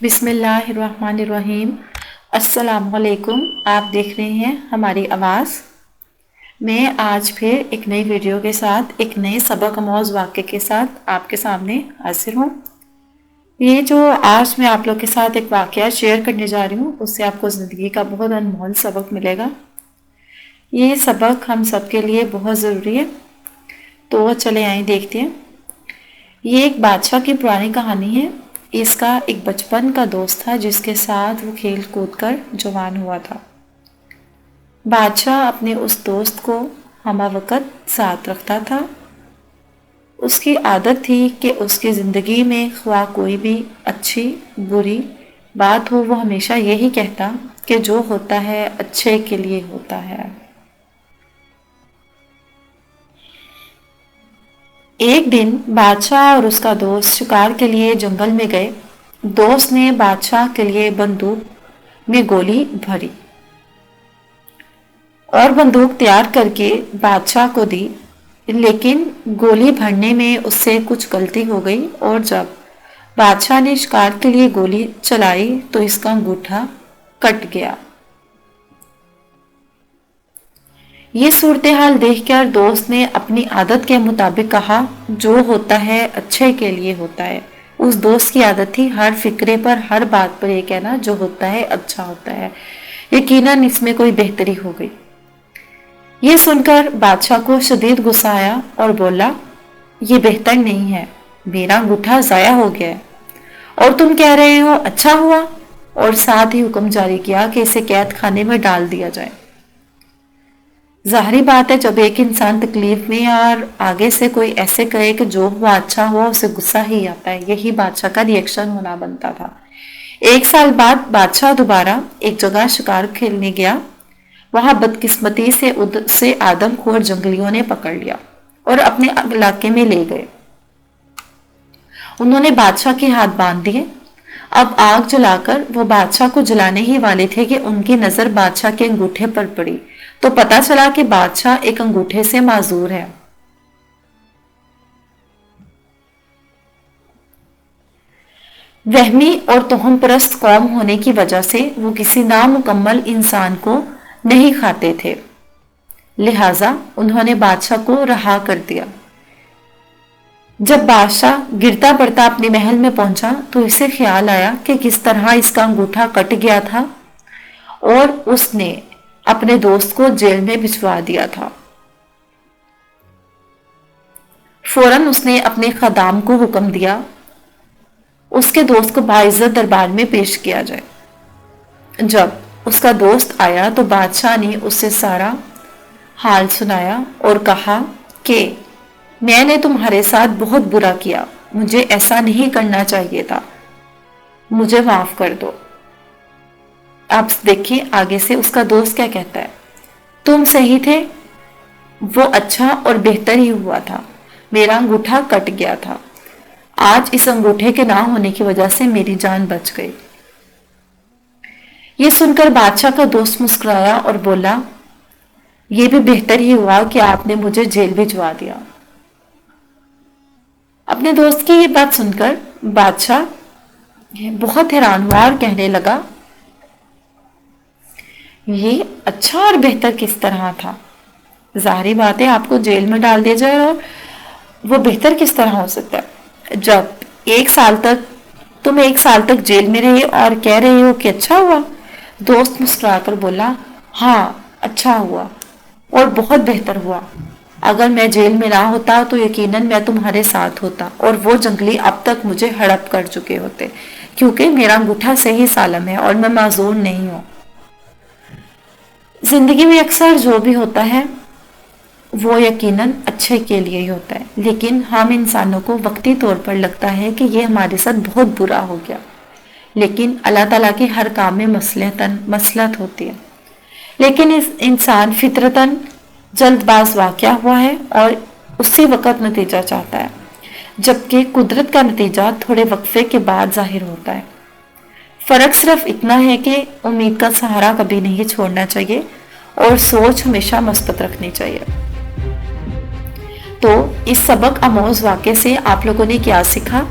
بسم اللہ الرحمن الرحیم۔ السلام علیکم، آپ دیکھ رہے ہیں ہماری آواز۔ میں آج پھر ایک نئی ویڈیو کے ساتھ ایک نئے سبق آموز واقعے کے ساتھ آپ کے سامنے حاضر ہوں۔ یہ جو آج میں آپ لوگ کے ساتھ ایک واقعہ شیئر کرنے جا رہی ہوں، اس سے آپ کو زندگی کا بہت انمول سبق ملے گا۔ یہ سبق ہم سب کے لیے بہت ضروری ہے، تو چلے آئیں دیکھتے ہیں۔ یہ ایک بادشاہ کی پرانی کہانی ہے۔ اس کا ایک بچپن کا دوست تھا جس کے ساتھ وہ کھیل کود کر جوان ہوا تھا۔ بادشاہ اپنے اس دوست کو ہمہ وقت ساتھ رکھتا تھا۔ اس کی عادت تھی کہ اس کی زندگی میں خواہ کوئی بھی اچھی بری بات ہو، وہ ہمیشہ یہی کہتا کہ جو ہوتا ہے اچھے کے لیے ہوتا ہے۔ ایک دن بادشاہ اور اس کا دوست شکار کے لیے جنگل میں گئے۔ دوست نے بادشاہ کے لیے بندوق میں گولی بھری اور بندوق تیار کر کے بادشاہ کو دی، لیکن گولی بھرنے میں اس سے کچھ غلطی ہو گئی اور جب بادشاہ نے شکار کے لیے گولی چلائی تو اس کا انگوٹھا کٹ گیا۔ یہ صورتحال دیکھ کر دوست نے اپنی عادت کے مطابق کہا، جو ہوتا ہے اچھے کے لیے ہوتا ہے۔ اس دوست کی عادت تھی ہر فکرے پر، ہر بات پر یہ کہنا جو ہوتا ہے اچھا ہوتا ہے۔ یقیناً اس میں کوئی بہتری ہو گئی۔ یہ سن کر بادشاہ کو شدید غصہ آیا اور بولا، یہ بہتر نہیں ہے، میرا انگوٹھا ضائع ہو گیا ہے اور تم کہہ رہے ہو اچھا ہوا، اور ساتھ ہی حکم جاری کیا کہ اسے قید خانے میں ڈال دیا جائے۔ ظاہری بات ہے، جب ایک انسان تکلیف میں اور آگے سے کوئی ایسے کہے کہ جو ہوا اچھا ہوا، اسے غصہ ہی آتا ہے۔ یہی بادشاہ کا ری ایکشن ہونا بنتا تھا۔ ایک سال بعد بادشاہ دوبارہ ایک جگہ شکار کھیلنے گیا۔ وہاں بدقسمتی سے اسے آدم خور جنگلیوں نے پکڑ لیا اور اپنے علاقے میں لے گئے۔ انہوں نے بادشاہ کے ہاتھ باندھ دیے۔ اب آگ جلا کر وہ بادشاہ کو جلانے ہی والے تھے کہ ان کی نظر بادشاہ کے انگوٹھے پر پڑی تو پتا چلا کہ بادشاہ ایک انگوٹھے سے معذور ہے۔ وہمی اور توہم پرست قوم ہونے کی وجہ سے وہ کسی نامکمل انسان کو نہیں کھاتے تھے، لہذا انہوں نے بادشاہ کو رہا کر دیا۔ جب بادشاہ گرتا پڑتا اپنے محل میں پہنچا تو اسے خیال آیا کہ کس طرح اس کا انگوٹھا کٹ گیا تھا اور اس نے اپنے دوست کو جیل میں بھجوا دیا تھا۔ فوراً اس نے اپنے خدام کو حکم دیا اس کے دوست کو باعزت دربار میں پیش کیا جائے۔ جب اس کا دوست آیا تو بادشاہ نے اس سے سارا حال سنایا اور کہا کہ میں نے تمہارے ساتھ بہت برا کیا، مجھے ایسا نہیں کرنا چاہیے تھا، مجھے معاف کر دو۔ آپ دیکھیں آگے سے اس کا دوست کیا کہتا ہے، تم صحیح تھے، وہ اچھا اور بہتر ہی ہوا تھا، میرا انگوٹھا کٹ گیا تھا، آج اس انگوٹھے کے نہ ہونے کی وجہ سے میری جان بچ گئی۔ یہ سن کر بادشاہ کا دوست مسکرایا اور بولا، یہ بھی بہتر ہی ہوا کہ آپ نے مجھے جیل بھجوا دیا۔ اپنے دوست کی یہ بات سن کر بادشاہ بہت حیران ہوا اور کہنے لگا، یہ اچھا اور بہتر کس طرح تھا؟ ظاہری بات ہے آپ کو جیل میں ڈال دیا جائے اور وہ بہتر کس طرح ہو سکتا ہے؟ جب تم ایک سال تک جیل میں رہے اور کہہ رہے ہو کہ اچھا ہوا۔ دوست مسکرا کر بولا، ہاں اچھا ہوا اور بہت بہتر ہوا، اگر میں جیل میں نہ ہوتا تو یقیناً میں تمہارے ساتھ ہوتا اور وہ جنگلی اب تک مجھے ہڑپ کر چکے ہوتے، کیونکہ میرا انگوٹھا صحیح سالم ہے اور میں معذور نہیں ہوں۔ زندگی میں اکثر جو بھی ہوتا ہے وہ یقیناً اچھے کے لیے ہی ہوتا ہے، لیکن ہم انسانوں کو وقتی طور پر لگتا ہے کہ یہ ہمارے ساتھ بہت برا ہو گیا، لیکن اللہ تعالیٰ کے ہر کام میں مصلحت ہوتی ہے۔ لیکن اس انسان فطرتاً جلد باز واقع ہوا ہے اور اسی وقت نتیجہ چاہتا ہے، جبکہ قدرت کا نتیجہ تھوڑے وقفے کے بعد ظاہر ہوتا ہے۔ فرق صرف اتنا ہے کہ امید کا سہارا کبھی نہیں چھوڑنا چاہیے اور سوچ ہمیشہ مثبت رکھنی چاہیے۔ تو اس سبق آموز واقعے سے آپ لوگوں نے کیا سیکھا؟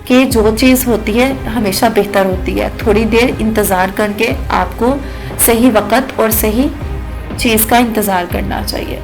کہ جو چیز ہوتی ہے ہمیشہ بہتر ہوتی ہے. تھوڑی دیر انتظار کر کے آپ کو صحیح وقت اور صحیح چیز کا انتظار کرنا چاہیے.